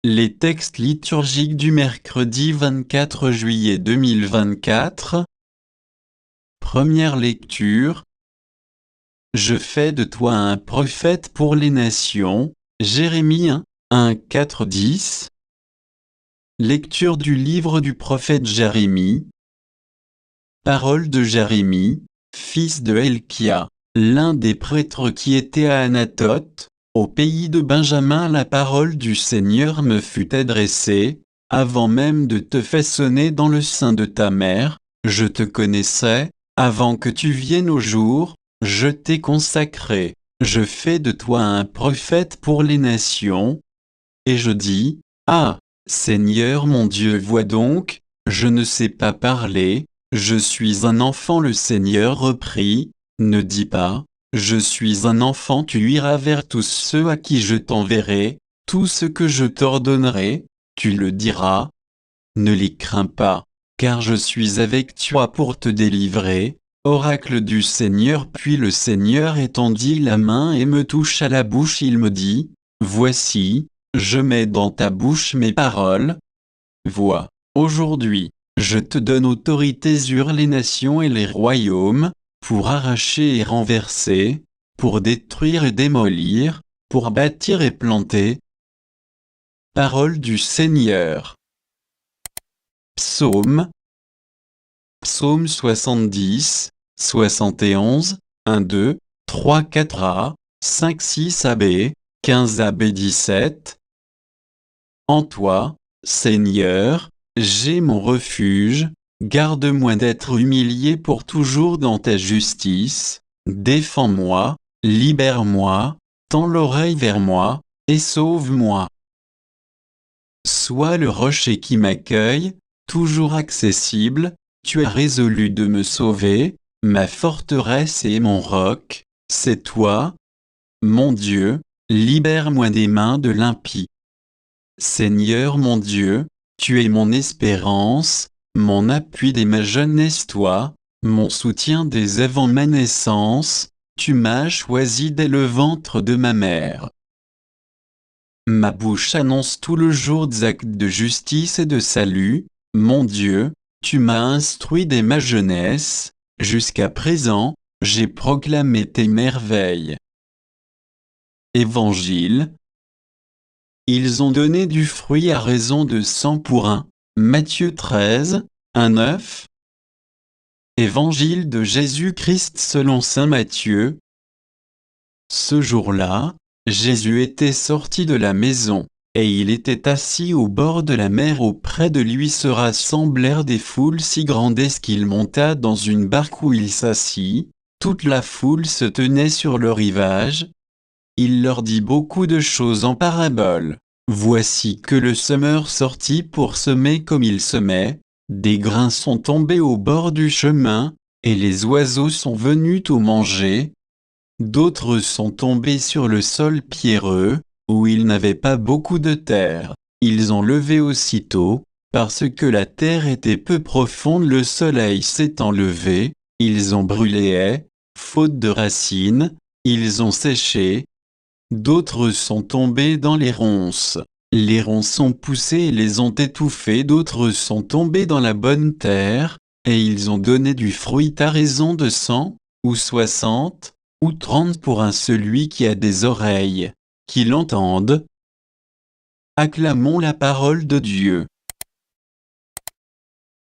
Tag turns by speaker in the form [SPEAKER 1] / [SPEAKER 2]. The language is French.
[SPEAKER 1] Les textes liturgiques du mercredi 24 juillet 2024. Première lecture. Je fais de toi un prophète pour les nations. Jérémie 1, 4, 10. Lecture du livre du prophète Jérémie. Parole de Jérémie, fils de Helkia, l'un des prêtres qui était à Anathoth, au pays de Benjamin. La parole du Seigneur me fut adressée, avant même de te façonner dans le sein de ta mère, je te connaissais, avant que tu viennes au jour, je t'ai consacré, je fais de toi un prophète pour les nations. Et je dis, ah, Seigneur mon Dieu, vois donc, je ne sais pas parler, je suis un enfant. Le Seigneur reprit, ne dis pas, je suis un enfant, tu iras vers tous ceux à qui je t'enverrai, tout ce que je t'ordonnerai, tu le diras. Ne les crains pas, car je suis avec toi pour te délivrer. Oracle du Seigneur. Puis le Seigneur étendit la main et me toucha la bouche. Il me dit, voici, je mets dans ta bouche mes paroles. Vois, aujourd'hui, je te donne autorité sur les nations et les royaumes, pour arracher et renverser, pour détruire et démolir, pour bâtir et planter. Parole du Seigneur. Psaume. Psaume 70, 71, 1, 2, 3, 4a, 5, 6ab, 15ab, 17. En toi, Seigneur, j'ai mon refuge, garde-moi d'être humilié pour toujours dans ta justice, défends-moi, libère-moi, tends l'oreille vers moi, et sauve-moi. Sois le rocher qui m'accueille, toujours accessible, tu as résolu de me sauver, ma forteresse et mon roc, c'est toi. Mon Dieu, libère-moi des mains de l'impie. Seigneur mon Dieu, tu es mon espérance, mon appui dès ma jeunesse, toi, mon soutien dès avant ma naissance, tu m'as choisi dès le ventre de ma mère. Ma bouche annonce tout le jour des actes de justice et de salut, mon Dieu, tu m'as instruit dès ma jeunesse, jusqu'à présent, j'ai proclamé tes merveilles. Évangile. Ils ont donné du fruit à raison de 100 pour 1. Matthieu 13, 1, 9. Évangile de Jésus-Christ selon saint Matthieu. Ce jour-là, Jésus était sorti de la maison, et il était assis au bord de la mer. Auprès de lui se rassemblèrent des foules si grandes qu'il monta dans une barque où il s'assit. Toute la foule se tenait sur le rivage. Il leur dit beaucoup de choses en paraboles. Voici que le semeur sortit pour semer. Comme il semait, des grains sont tombés au bord du chemin, et les oiseaux sont venus tout manger. D'autres sont tombés sur le sol pierreux, où il n'avait pas beaucoup de terre. Ils ont levé aussitôt, parce que la terre était peu profonde. Le soleil s'étant levé, ils ont brûlé, faute de racines, ils ont séché. D'autres sont tombés dans les ronces. Les ronces ont poussé et les ont étouffés. D'autres sont tombés dans la bonne terre, et ils ont donné du fruit à raison de 100, ou 60, ou 30 pour un. Celui qui a des oreilles, qu'il entende. Acclamons la parole de Dieu.